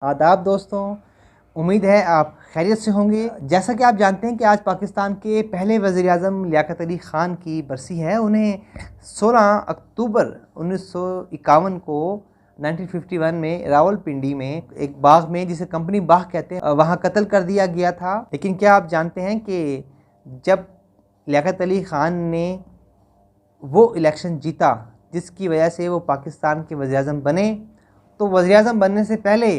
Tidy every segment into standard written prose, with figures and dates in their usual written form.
आदाब दोस्तों, उम्मीद है आप खैरियत से होंगे। जैसा कि आप जानते हैं कि आज पाकिस्तान के पहले वज़ीर-ए-आज़म लियाकत अली ख़ान की बरसी है। उन्हें 16 अक्टूबर 1951 को 1951 में रावलपिंडी में एक बाग में, जिसे कंपनी बाग कहते हैं, वहाँ कत्ल कर दिया गया था। लेकिन क्या आप जानते हैं कि जब लियाकत अली ख़ान ने वो इलेक्शन जीता जिसकी वजह से वो पाकिस्तान के वज़ीर-ए-आज़म बने, तो वज़ीर-ए-आज़म बनने से पहले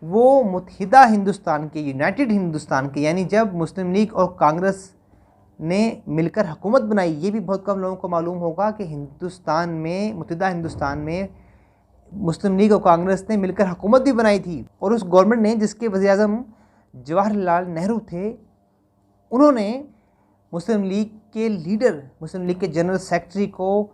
वो मुत्तहिदा हिंदुस्तान के, यूनाइटेड हिंदुस्तान के, यानी जब मुस्लिम लीग और कांग्रेस ने मिलकर हुकूमत बनाई। ये भी बहुत कम लोगों को मालूम होगा कि हिंदुस्तान में, मुत्तहिदा हिंदुस्तान में मुस्लिम लीग और कांग्रेस ने मिलकर हुकूमत भी बनाई थी। और उस गवर्नमेंट ने, जिसके वज़ीर-ए-आज़म जवाहरलाल नेहरू थे, उन्होंने मुस्लिम लीग के लीडर, मुस्लिम लीग के जनरल सेक्रेटरी को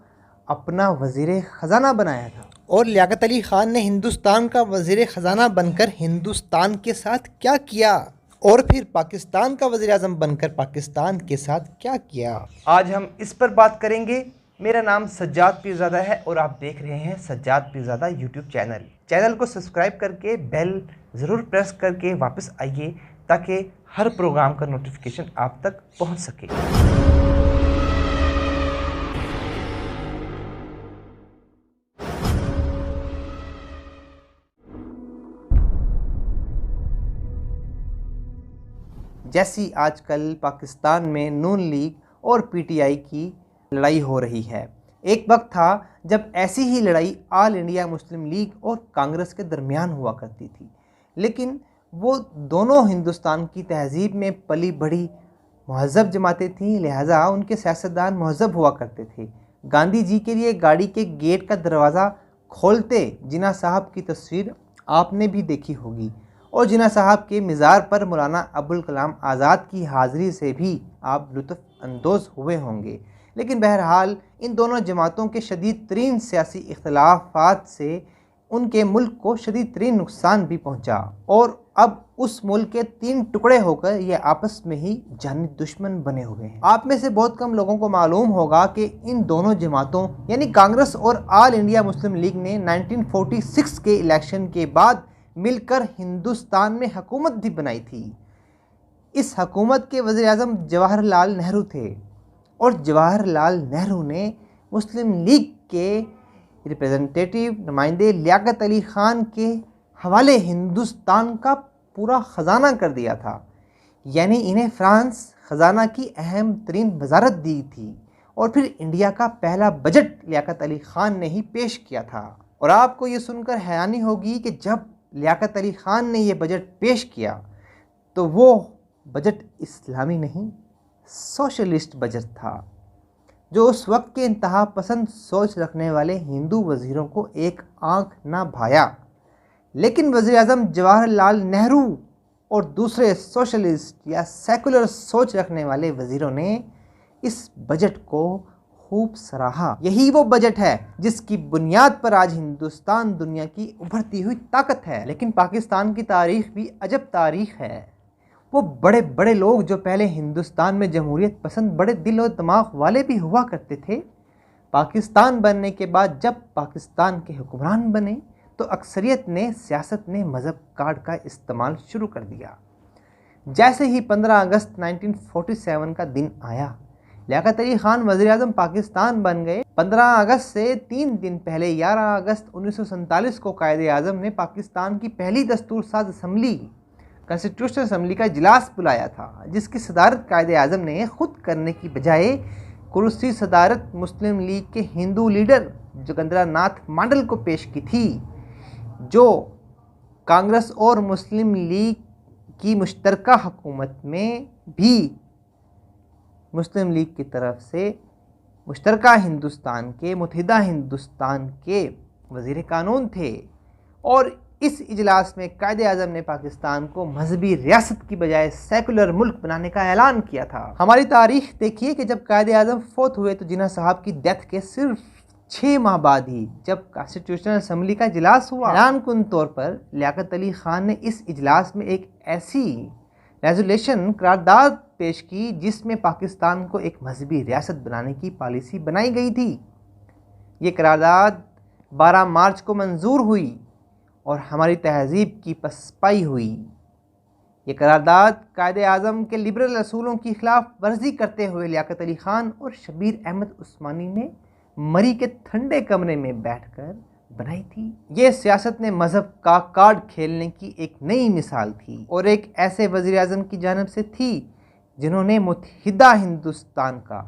अपना वज़ीर ख़जाना बनाया था। और लियाकत अली ख़ान ने हिंदुस्तान का वज़ीर ख़जाना बनकर हिंदुस्तान के साथ क्या किया, और फिर पाकिस्तान का वज़ीर-ए-आज़म बनकर पाकिस्तान के साथ क्या किया, आज हम इस पर बात करेंगे। मेरा नाम सज्जाद पीरज़ादा है और आप देख रहे हैं सज्जाद पीरज़ादा यूट्यूब चैनल को सब्सक्राइब करके बेल ज़रूर प्रेस करके वापस आइए, ताकि हर प्रोग्राम का नोटिफिकेशन आप तक पहुंच सके। जैसी आजकल पाकिस्तान में नून लीग और पीटीआई की लड़ाई हो रही है, एक वक्त था जब ऐसी ही लड़ाई ऑल इंडिया मुस्लिम लीग और कांग्रेस के दरमियान हुआ करती थी। लेकिन वो दोनों हिंदुस्तान की तहज़ीब में पली बढ़ी महज़ब जमातें थीं, लिहाजा उनके सियासतदान महज़ब हुआ करते थे। गांधी जी के लिए गाड़ी के गेट का दरवाज़ा खोलते जिन्ना साहब की तस्वीर आपने भी देखी होगी, और जिन्ना साहब के मज़ार पर मौलाना अबुल कलाम आज़ाद की हाज़िरी से भी आप लुत्फ़ अंदोज़ हुए होंगे। लेकिन बहरहाल इन दोनों जमातों के शदीद तरीन सियासी इख्तिलाफ़ात से उनके मुल्क को शदीद तरीन नुकसान भी पहुँचा, और अब उस मुल्क के 3 टुकड़े होकर ये आपस में ही जानी दुश्मन बने हुए हैं। आप में से बहुत कम लोगों को मालूम होगा कि इन दोनों जमातों यानी कांग्रेस और ऑल इंडिया मुस्लिम लीग ने 1946 के इलेक्शन के बाद मिलकर हिंदुस्तान में हुकूमत भी बनाई थी। इस हुकूमत के वज़ीर-ए-आज़म जवाहरलाल नेहरू थे, और जवाहरलाल नेहरू ने मुस्लिम लीग के रिप्रेजेंटेटिव नुमाइंदे लियाकत अली ख़ान के हवाले हिंदुस्तान का पूरा ख़जाना कर दिया था। यानी इन्हें फ्रांस ख़जाना की अहम तरीन वजारत दी थी, और फिर इंडिया का पहला बजट लियाकत अली ख़ान ने ही पेश किया था। और आपको ये सुनकर हैरानी होगी कि जब लियाकत अली ख़ान ने यह बजट पेश किया तो वो बजट इस्लामी नहीं, सोशलिस्ट बजट था, जो उस वक्त के इंतहा पसंद सोच रखने वाले हिंदू वज़ीरों को एक आंख ना भाया। लेकिन वज़ीर-ए-आज़म जवाहरलाल नेहरू और दूसरे सोशलिस्ट या सेकुलर सोच रखने वाले वज़ीरों ने इस बजट को खूब सराहा। यही वो बजट है जिसकी बुनियाद पर आज हिंदुस्तान दुनिया की उभरती हुई ताकत है। लेकिन पाकिस्तान की तारीख़ भी अजब तारीख़ है। वो बड़े बड़े लोग जो पहले हिंदुस्तान में जमहूरियत पसंद, बड़े दिल और दिमाग वाले भी हुआ करते थे, पाकिस्तान बनने के बाद जब पाकिस्तान के हुक्मरान बने तो अक्सरियत ने, सियासत ने मज़हब कार्ड का इस्तेमाल शुरू कर दिया। जैसे ही 15 अगस्त 1947 का दिन आया, लियाकत अली ख़ान वज़ीर-ए-आज़म पाकिस्तान बन गए। 15 अगस्त से 3 दिन पहले 11 अगस्त 1947 को कायदे-ए-आज़म ने पाकिस्तान की पहली दस्तूर साज असम्बली, कॉन्स्टिट्यूशनल असम्बली का इजलास बुलाया था, जिसकी सदारत कायदे-ए-आज़म ने ख़ुद करने की बजाय कुर्सी सदारत मुस्लिम लीग के हिंदू लीडर जोगिंद्र नाथ मंडल को पेश की थी, जो कांग्रेस और मुस्लिम लीग की मुश्तरका हुकूमत में भी मुस्लिम लीग की तरफ से मुश्तरका हिंदुस्तान के, मुत्तहिदा हिंदुस्तान के वज़ीर कानून थे। और इस इजलास में कायदे-ए-आज़म ने पाकिस्तान को मजहबी रियासत की बजाय सेकुलर मुल्क बनाने का ऐलान किया था। हमारी तारीख देखिए कि जब कायदे-ए-आज़म फोत हुए तो जिन्ना साहब की डेथ के सिर्फ 6 माह बाद ही जब कॉन्स्टिट्यूशनल असम्बली का इजलास हुआ, ऐलान कुन तौर पर लियाकत अली ख़ान ने इस इजलास में एक ऐसी रेजोल्यूशन, करारदाद पेश की जिसमें पाकिस्तान को एक मजहबी रियासत बनाने की पॉलिसी बनाई गई थी। ये करारदाद 12 मार्च को मंजूर हुई और हमारी तहजीब की पसपाई हुई। ये करारदाद कायदे आज़म के लिबरल असूलों की खिलाफ वर्जी करते हुए लियाकत अली ख़ान और शबीर अहमद उस्मानी ने मरी के ठंडे कमरे में बैठकर बनाई थी। ये सियासत ने मज़हब का कार्ड खेलने की एक नई मिसाल थी और एक ऐसे वज़ीर आज़म की जानिब से थी जिन्होंने मुत्तहिदा हिंदुस्तान का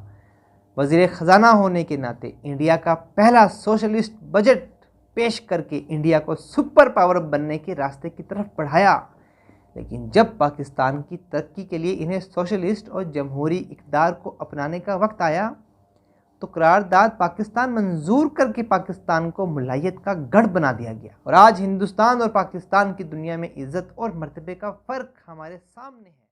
वज़ीर ख़जाना होने के नाते इंडिया का पहला सोशलिस्ट बजट पेश करके इंडिया को सुपर पावर बनने के रास्ते की तरफ बढ़ाया। लेकिन जब पाकिस्तान की तरक्की के लिए इन्हें सोशलिस्ट और जमहूरी इक़्तिदार को अपनाने का वक्त आया तो करारदाद पाकिस्तान मंजूर करके पाकिस्तान को मुलायत का गढ़ बना दिया गया और आज हिंदुस्तान और पाकिस्तान की दुनिया में इज़्ज़त और मर्तबे का फ़र्क हमारे सामने है।